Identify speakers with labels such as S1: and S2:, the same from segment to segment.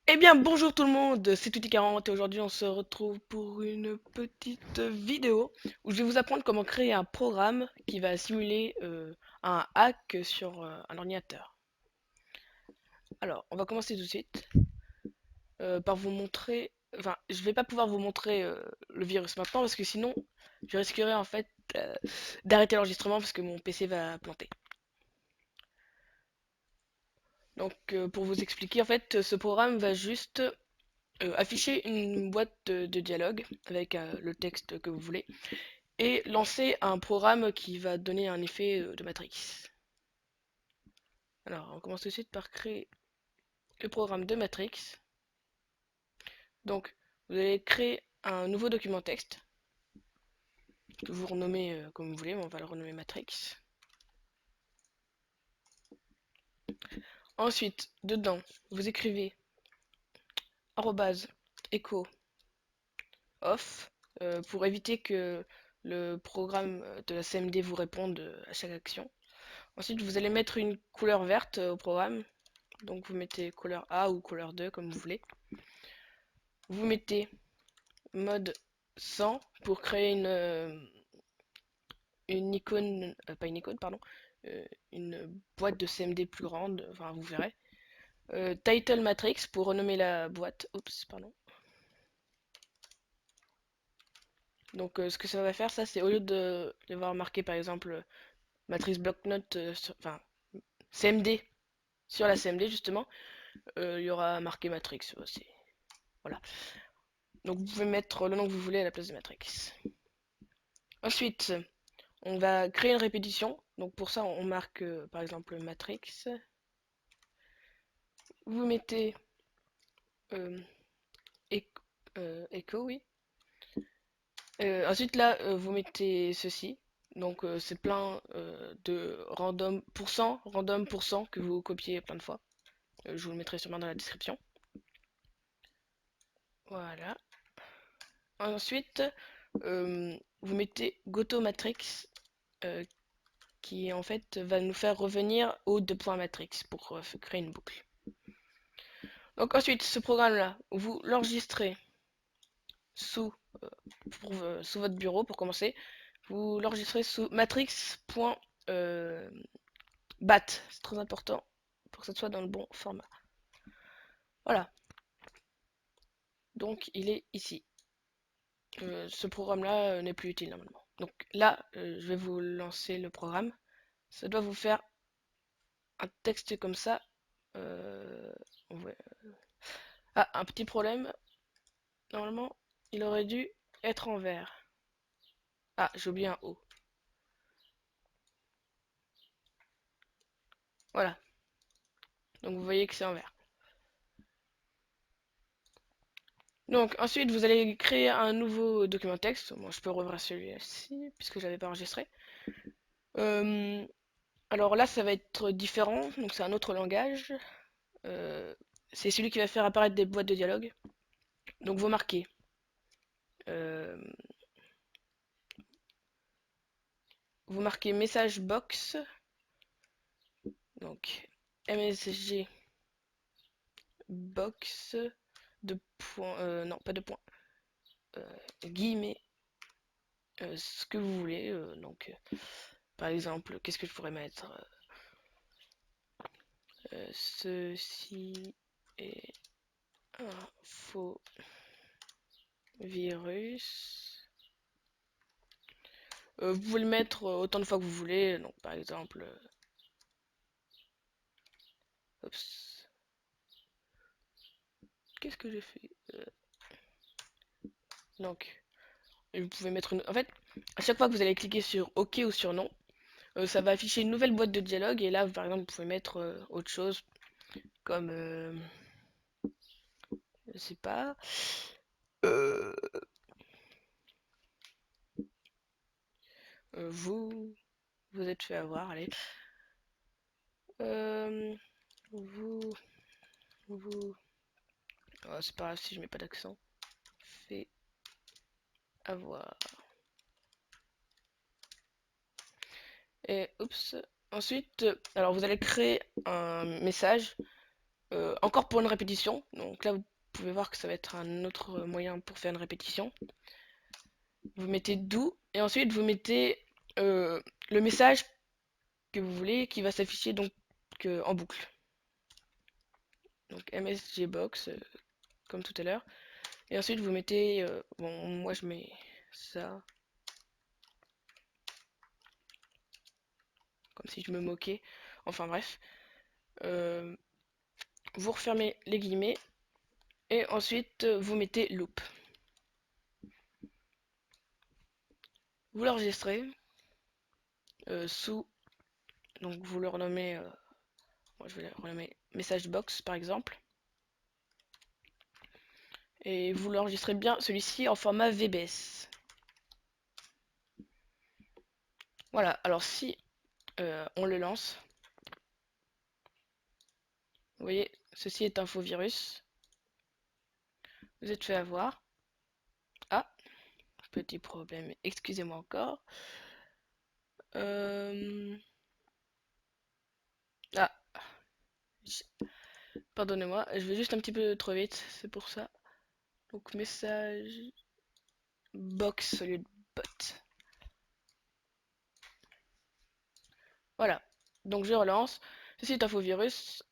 S1: Eh bien, bonjour tout le monde, c'est Tutti40 et aujourd'hui on se retrouve pour une petite vidéo où je vais vous apprendre comment créer un programme qui va simuler un hack sur un ordinateur. Alors, on va commencer tout de suite par vous montrer, enfin, je vais pas pouvoir vous montrer le virus maintenant parce que sinon je risquerais en fait d'arrêter l'enregistrement parce que mon PC va planter. Donc, pour vous expliquer, en fait, ce programme va juste afficher une boîte de dialogue avec le texte que vous voulez et lancer un programme qui va donner un effet de Matrix. Alors, on commence tout de suite par créer le programme de Matrix. Donc, vous allez créer un nouveau document texte, que vous renommez comme vous voulez, mais on va le renommer Matrix. Ensuite, dedans, vous écrivez @echo off pour éviter que le programme de la CMD vous réponde à chaque action. Ensuite, vous allez mettre une couleur verte au programme. Donc, vous mettez couleur A ou couleur 2, comme vous voulez. Vous mettez mode 100 pour créer une icône, pas une icône, pardon, une boîte de CMD plus grande, enfin, vous verrez. Title Matrix pour renommer la boîte. Oups, pardon. Donc, ce que ça va faire, ça, c'est au lieu de voir marqué par exemple Matrix Block-Notes, enfin, CMD sur la CMD justement, il y aura marqué Matrix aussi. Voilà. Donc vous pouvez mettre le nom que vous voulez à la place de Matrix. Ensuite, on va créer une répétition. Donc pour ça, on marque par exemple Matrix. Vous mettez euh, echo, oui. Ensuite là, vous mettez ceci. Donc c'est plein de random pourcent que vous copiez plein de fois. Je vous le mettrai sûrement dans la description. Voilà. Ensuite, vous mettez Goto Matrix euh, qui en fait va nous faire revenir au deux points matrix pour créer une boucle. Donc ensuite, ce programme-là, vous l'enregistrez sous, sous votre bureau pour commencer. Vous l'enregistrez sous matrix.bat. C'est très important pour que ça soit dans le bon format. Voilà. Donc il est ici. Ce programme-là n'est plus utile normalement. Donc là, je vais vous lancer le programme. Ça doit vous faire un texte comme ça. Ouais. Ah, un petit problème. Normalement, il aurait dû être en vert. Ah, j'ai oublié un O. Voilà. Donc vous voyez que c'est en vert. Donc ensuite, vous allez créer un nouveau document texte. Moi, je peux rouvrir celui-ci puisque j'avais pas enregistré. Euh, alors là, ça va être différent. Donc c'est un autre langage. Euh, c'est celui qui va faire apparaître des boîtes de dialogue. Donc vous marquez. euh, vous marquez message box. Donc MSG box de points. Non, pas de points. Guillemets. Ce que vous voulez. Donc par exemple, qu'est-ce que je pourrais mettre? Ceci est un faux virus. Vous pouvez le mettre autant de fois que vous voulez. Donc par exemple, oups, qu'est-ce que j'ai fait? Donc, vous pouvez mettre une. En fait, à chaque fois que vous allez cliquer sur OK ou sur non, ça va afficher une nouvelle boîte de dialogue. Et là, par exemple, vous pouvez mettre autre chose comme, je sais pas. euh, vous vous êtes fait avoir, allez. Euh, vous, vous, oh, c'est pas grave si je mets pas d'accent. fait avoir. Et oups. Ensuite, alors vous allez créer un message, encore pour une répétition. Donc là, vous pouvez voir que ça va être un autre moyen pour faire une répétition. Vous mettez do et ensuite vous mettez le message que vous voulez qui va s'afficher donc en boucle. Donc msgbox comme tout à l'heure. Et ensuite vous mettez, bon moi je mets ça, comme si je me moquais. Enfin bref. Euh, vous refermez les guillemets et ensuite vous mettez loop. Vous l'enregistrez sous, donc vous le renommez, moi je vais le renommer message box par exemple. Et vous l'enregistrez bien celui-ci en format VBS. Voilà, alors si on le lance, vous voyez, ceci est un faux virus. Vous êtes fait avoir. Ah, petit problème, excusez-moi encore. Euh... Ah, pardonnez-moi, je vais juste un petit peu trop vite, c'est pour ça. Donc message box au lieu de bot. Voilà, donc je relance. Ceci est un faux virus.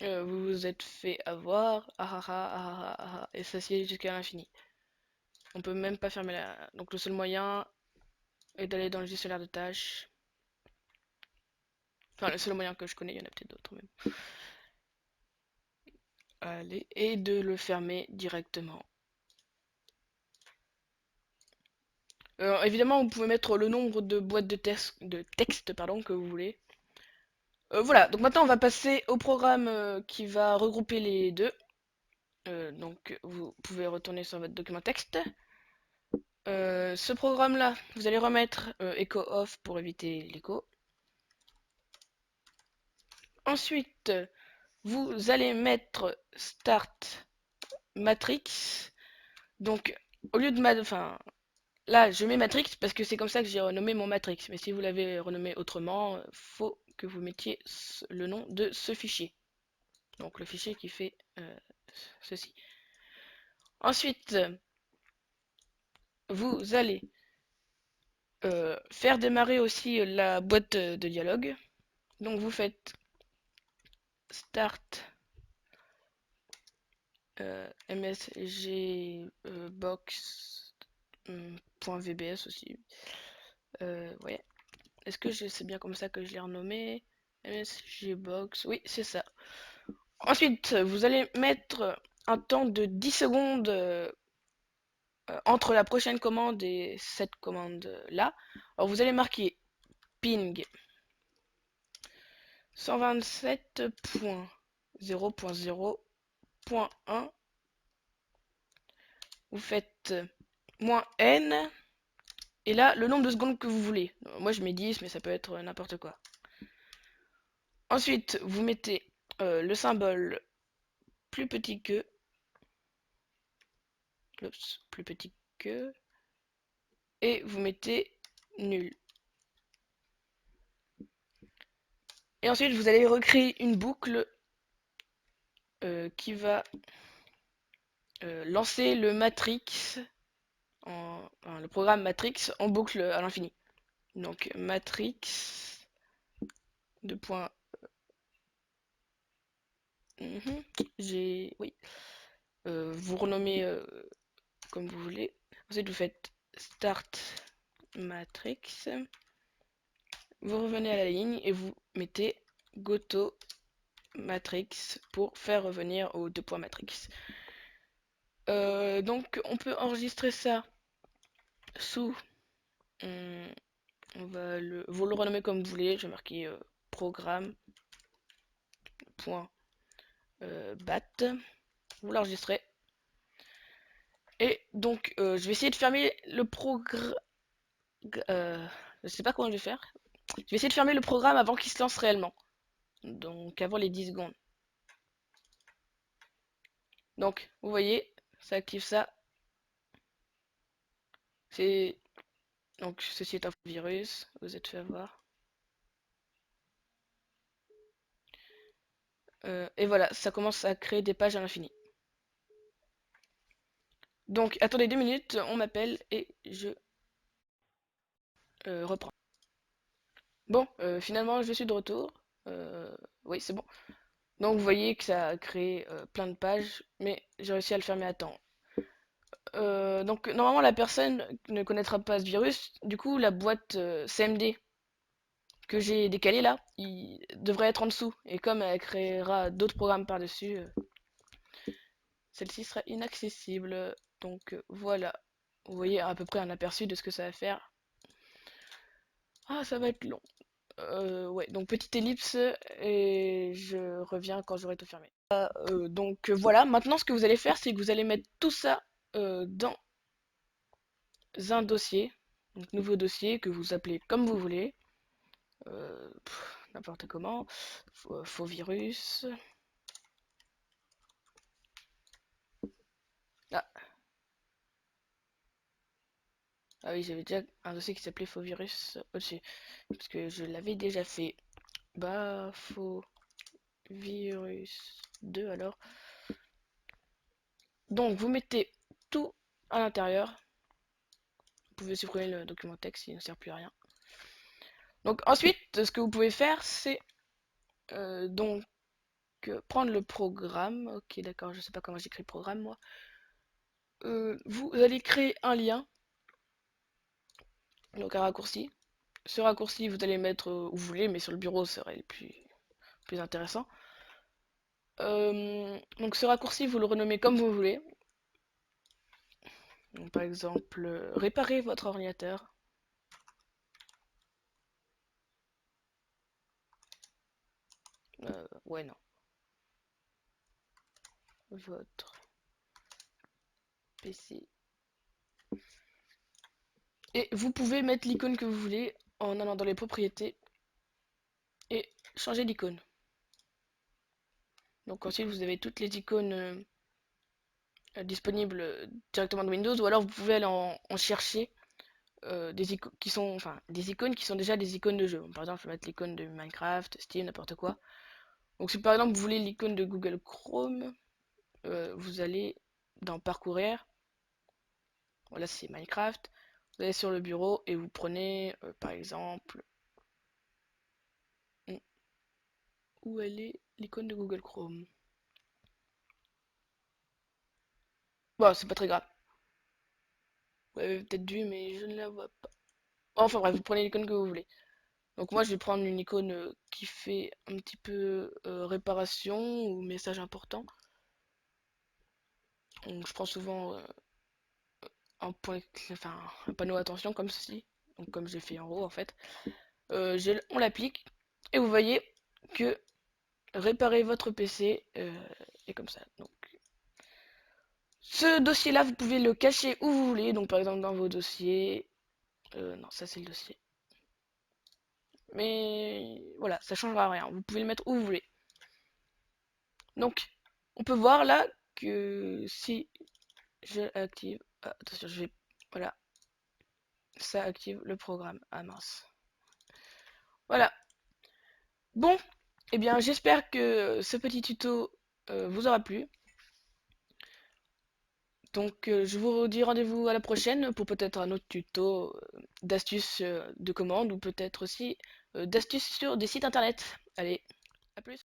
S1: Vous vous êtes fait avoir. Ah ah ah ah ah ah, et ça s'y est jusqu'à l'infini. On peut même pas fermer la. Donc le seul moyen est d'aller dans le gestionnaire de tâches. Enfin, le seul moyen que je connais, il y en a peut-être d'autres même. Allez, et de le fermer directement. Évidemment, vous pouvez mettre le nombre de boîtes de texte pardon, que vous voulez. Voilà, donc maintenant on va passer au programme qui va regrouper les deux. Donc vous pouvez retourner sur votre document texte. Ce programme-là, vous allez remettre echo off pour éviter l'écho. Ensuite, vous allez mettre start matrix. Donc, au lieu de enfin, là, je mets matrix parce que c'est comme ça que j'ai renommé mon matrix. Mais si vous l'avez renommé autrement, faut que vous mettiez le nom de ce fichier. Donc, le fichier qui fait ceci. Ensuite, vous allez faire démarrer aussi la boîte de dialogue. Donc, vous faites start msgbox.vbs aussi. Ouais. Est-ce que c'est bien comme ça que je l'ai renommé? msgbox, oui, c'est ça. Ensuite, vous allez mettre un temps de 10 secondes entre la prochaine commande et cette commande-là. Alors, vous allez marquer ping 127.0.0.1. Vous faites -n. Et là, le nombre de secondes que vous voulez. Moi, je mets 10, mais ça peut être n'importe quoi. Ensuite, vous mettez le symbole plus petit que. Oups, plus petit que. Et vous mettez nul. Et ensuite, vous allez recréer une boucle qui va lancer le matrix, enfin, le programme matrix en boucle à l'infini. Donc matrix de point. J'ai oui. Vous renommez comme vous voulez. Ensuite, vous faites start matrix. Vous revenez à la ligne et vous mettez goto matrix pour faire revenir aux deux points matrix. Donc on peut enregistrer ça sous. On va vous le renommer comme vous voulez. Je vais marquer programme point bat. Vous l'enregistrez. Et donc je vais essayer de fermer le programme. Je sais pas comment je vais faire. Je vais essayer de fermer le programme avant qu'il se lance réellement. Donc avant les 10 secondes. Donc vous voyez, ça active ça. C'est donc ceci est un virus, vous êtes fait avoir. Et voilà, ça commence à créer des pages à l'infini. Donc attendez 2 minutes, on m'appelle et je reprends. Bon, finalement je suis de retour. Oui, c'est bon. Donc vous voyez que ça a créé plein de pages, mais j'ai réussi à le fermer à temps. Donc normalement la personne ne connaîtra pas ce virus, du coup la boîte CMD que j'ai décalée là, il devrait être en dessous, et comme elle créera d'autres programmes par-dessus, celle-ci sera inaccessible. Donc voilà, vous voyez à peu près un aperçu de ce que ça va faire. Ah, ça va être long. Ouais, donc petite ellipse, et je reviens quand j'aurai tout fermé. Donc voilà, maintenant ce que vous allez faire, c'est que vous allez mettre tout ça dans un dossier, donc nouveau dossier que vous appelez comme vous voulez, n'importe comment, faux virus. Ah, ah oui, j'avais déjà un dossier qui s'appelait faux virus au-dessus, parce que je l'avais déjà fait. Bah, faux virus 2 alors. Donc vous mettez tout à l'intérieur. Vous pouvez supprimer le document texte, il ne sert plus à rien. Donc ensuite, ce que vous pouvez faire, c'est donc prendre le programme. Ok, d'accord, je sais pas comment j'écris programme moi. Vous allez créer un lien, donc un raccourci. Ce raccourci, vous allez mettre où vous voulez, mais sur le bureau, ça serait le plus intéressant. Donc ce raccourci, vous le renommez comme vous voulez. Donc, par exemple, réparer votre ordinateur. Ouais, non. Votre PC. Et vous pouvez mettre l'icône que vous voulez en allant dans les propriétés et changer d'icône. Donc ensuite, vous avez toutes les icônes disponibles directement de Windows, ou alors vous pouvez aller en chercher des icônes qui sont, enfin, des icônes qui sont déjà des icônes de jeu. Par exemple, je vais mettre l'icône de Minecraft, Steam, n'importe quoi. Donc si par exemple vous voulez l'icône de Google Chrome, vous allez dans Parcourir. Voilà, c'est Minecraft. Vous allez sur le bureau et vous prenez, par exemple, hmm, où elle est l'icône de Google Chrome. Bon, c'est pas très grave. Vous avez peut-être dû, mais je ne la vois pas. Enfin bref, vous prenez l'icône que vous voulez. Donc moi, je vais prendre une icône qui fait un petit peu réparation ou message important. Donc je prends souvent enfin, un panneau attention comme ceci. Donc comme j'ai fait en haut en fait. On l'applique et vous voyez que réparer votre PC est comme ça. Donc ce dossier-là, vous pouvez le cacher où vous voulez. Donc par exemple dans vos dossiers. Non, ça c'est le dossier. Mais voilà, ça changera rien. Vous pouvez le mettre où vous voulez. Donc on peut voir là que si je active. Ah, attention, je vais. Voilà, ça active le programme. Ah mince. Voilà. Bon, eh bien, j'espère que ce petit tuto vous aura plu. Donc, je vous dis rendez-vous à la prochaine pour peut-être un autre tuto d'astuces de commande ou peut-être aussi d'astuces sur des sites internet. Allez, à plus!